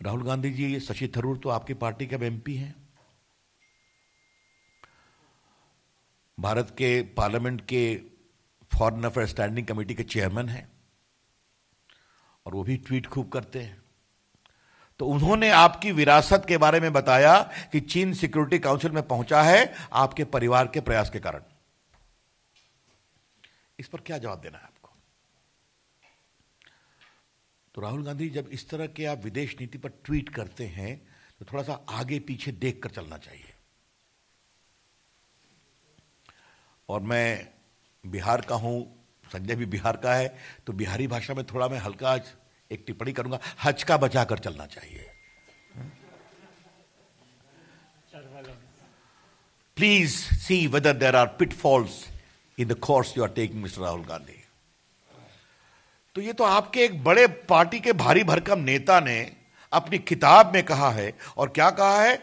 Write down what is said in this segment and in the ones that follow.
राहुल गांधी जी, शशि थरूर तो आपकी पार्टी के एमपी हैं, भारत के पार्लियामेंट के फॉरेन अफेयर स्टैंडिंग कमेटी के चेयरमैन हैं और वो भी ट्वीट खूब करते हैं। तो उन्होंने आपकी विरासत के बारे में बताया कि चीन सिक्योरिटी काउंसिल में पहुंचा है आपके परिवार के प्रयास के कारण। इस पर क्या जवाब देना है आपको? तो राहुल गांधी, जब इस तरह के आप विदेश नीति पर ट्वीट करते हैं तो थोड़ा सा आगे पीछे देखकर चलना चाहिए। और मैं बिहार का हूं, संजय भी बिहार का है, तो बिहारी भाषा में थोड़ा मैं हल्का आज एक टिप्पणी करूंगा, हचका बचाकर चलना चाहिए। Please see whether there are pitfalls in the course you are taking, mister Rahul Gandhi. तो ये तो आपके एक बड़े पार्टी के भारी भरकम नेता ने अपनी किताब में कहा है। और क्या कहा है,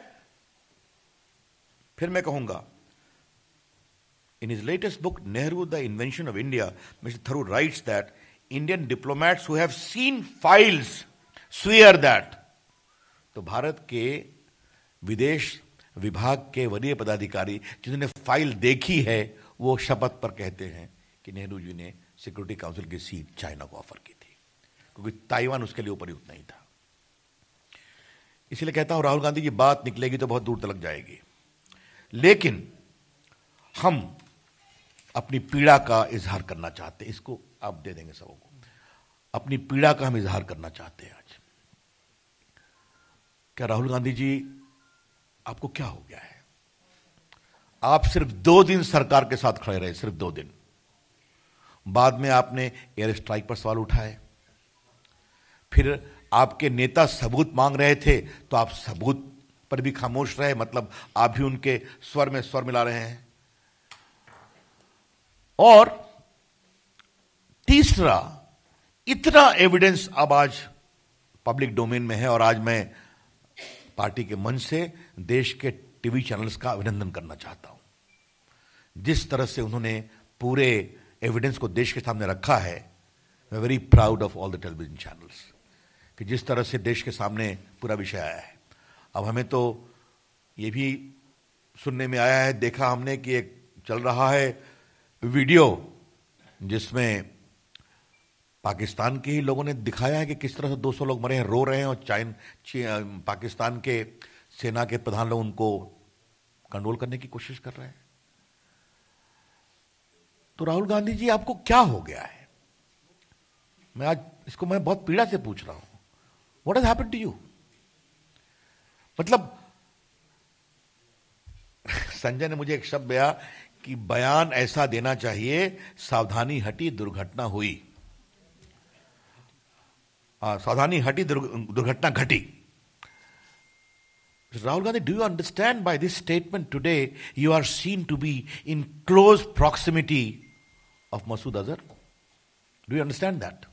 फिर मैं कहूंगा, in his latest book, Nehru, The Invention of India, Mr. Tharoor writes that Indian diplomats who have seen files swear that. तो भारत के विदेश विभाग के वरीय पदाधिकारी जिन्होंने फाइल देखी है, वो शपथ पर कहते हैं कि नेहरू जी ने सिक्योरिटी काउंसिल की सीट चाइना को ऑफर की थी, क्योंकि ताइवान उसके लिए उपयुक्त नहीं था। इसलिए कहता हूं, राहुल गांधी की बात निकलेगी तो बहुत दूर तक जाएगी, लेकिन हम अपनी पीड़ा का इजहार करना चाहते हैं। इसको आप दे देंगे सबों को। अपनी पीड़ा का हम इजहार करना चाहते हैं आज। क्या राहुल गांधी जी, आपको क्या हो गया है? आप सिर्फ 2 दिन सरकार के साथ खड़े रहे, सिर्फ 2 दिन। बाद में आपने एयर स्ट्राइक पर सवाल उठाए, फिर आपके नेता सबूत मांग रहे थे तो आप सबूत पर भी खामोश रहे, मतलब आप भी उनके स्वर में स्वर मिला रहे हैं। और तीसरा, इतना एविडेंस अब आज पब्लिक डोमेन में है, और आज मैं पार्टी के मंच से देश के टीवी चैनल्स का अभिनंदन करना चाहता हूं। जिस तरह से उन्होंने पूरे एविडेंस को देश के सामने रखा है, मैं very proud of all the television channels, कि जिस तरह से देश के सामने पूरा विषय आया है। अब हमें तो ये भी सुनने में आया है, देखा हमने कि एक चल रहा है वीडियो जिसमें पाकिस्तान के ही लोगों ने दिखाया है कि किस तरह से 200 लोग मरे हैं, रो रहे हैं, और पाकिस्तान के सेना के प्रधान लोग उनको कंट्रोल करने की कोशिश कर रहे हैं। तो राहुल गांधी जी, आपको क्या हो गया है? मैं आज इसको मैं बहुत पीड़ा से पूछ रहा हूं, what has happened to you? मतलब संजय ने मुझे एक शब्द दिया कि बयान ऐसा देना चाहिए, सावधानी हटी दुर्घटना हुई, सावधानी हटी दुर्घटना घटी। Rahul Gandhi, do you understand by this statement today you are seen to be in close proximity of Masood Azhar? Do you understand that?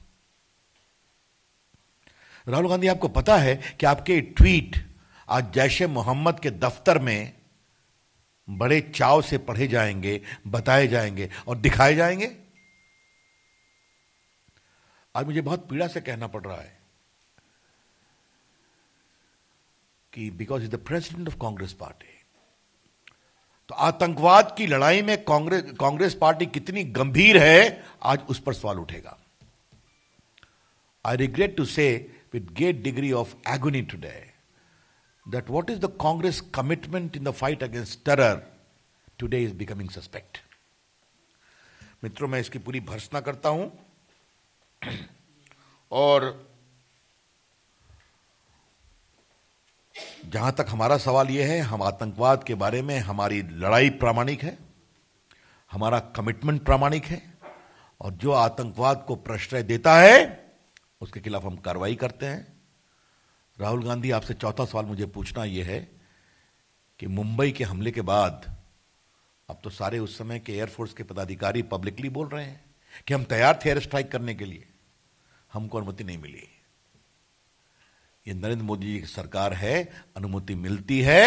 Rahul Gandhi, आपको पता है कि आपके ट्वीट आज जैश ए मोहम्मद के दफ्तर में बड़े चाव से पढ़े जाएंगे, बताए जाएंगे और दिखाए जाएंगे। आज मुझे बहुत पीड़ा से कहना पड़ रहा है कि because is the president of Congress party, तो आतंकवाद की लड़ाई में कांग्रेस पार्टी कितनी गंभीर है, आज उस पर सवाल उठेगा। आई रिग्रेट टू से with great degree of agony today that what is the Congress commitment in the fight against terror today is becoming suspect. मित्रों, मैं इसकी पूरी भर्त्सना करता हूं, और जहां तक हमारा सवाल यह है, हम आतंकवाद के बारे में हमारी लड़ाई प्रामाणिक है, हमारा कमिटमेंट प्रामाणिक है, और जो आतंकवाद को प्रश्रय देता है उसके खिलाफ हम कार्रवाई करते हैं। राहुल गांधी, आपसे चौथा सवाल मुझे पूछना यह है कि मुंबई के हमले के बाद अब तो सारे उस समय के एयरफोर्स के पदाधिकारी पब्लिकली बोल रहे हैं कि हम तैयार थे एयर स्ट्राइक करने के लिए, हमको अनुमति नहीं मिली। ये नरेंद्र मोदी जी की सरकार है, अनुमति मिलती है,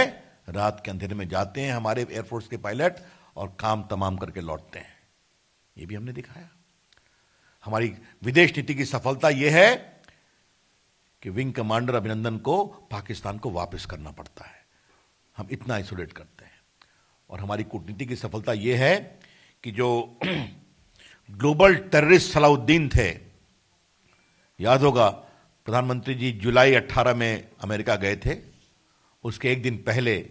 रात के अंधेरे में जाते हैं हमारे एयरफोर्स के पायलट और काम तमाम करके लौटते हैं। ये भी हमने दिखाया। हमारी विदेश नीति की सफलता यह है कि विंग कमांडर अभिनंदन को पाकिस्तान को वापस करना पड़ता है। हम इतना आइसोलेट करते हैं। और हमारी कूटनीति की सफलता यह है कि जो ग्लोबल टेररिस्ट सलाउद्दीन थे, याद होगा प्रधानमंत्री जी जुलाई 18 में अमेरिका गए थे, उसके एक दिन पहले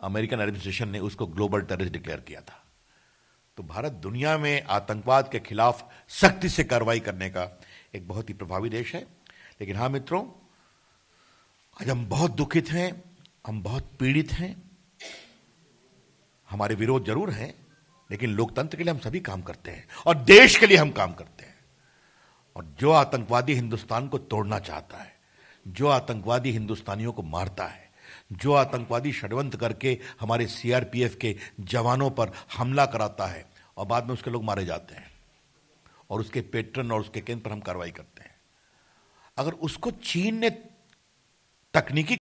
अमेरिकन एडमिनिस्ट्रेशन ने उसको ग्लोबल टेररिस्ट डिक्लेयर किया था। तो भारत दुनिया में आतंकवाद के खिलाफ सख्ती से कार्रवाई करने का एक बहुत ही प्रभावी देश है। लेकिन हाँ मित्रों, आज हम बहुत दुखित हैं, हम बहुत पीड़ित हैं। हमारे विरोध जरूर हैं, लेकिन लोकतंत्र के लिए हम सभी काम करते हैं और देश के लिए हम काम करते हैं। और जो आतंकवादी हिंदुस्तान को तोड़ना चाहता है, जो आतंकवादी हिंदुस्तानियों को मारता है, जो आतंकवादी षड्यंत्र करके हमारे सीआरपीएफ के जवानों पर हमला कराता है और बाद में उसके लोग मारे जाते हैं और उसके पेट्रन और उसके केंद्र पर हम कार्रवाई करते हैं, अगर उसको चीन ने तकनीकी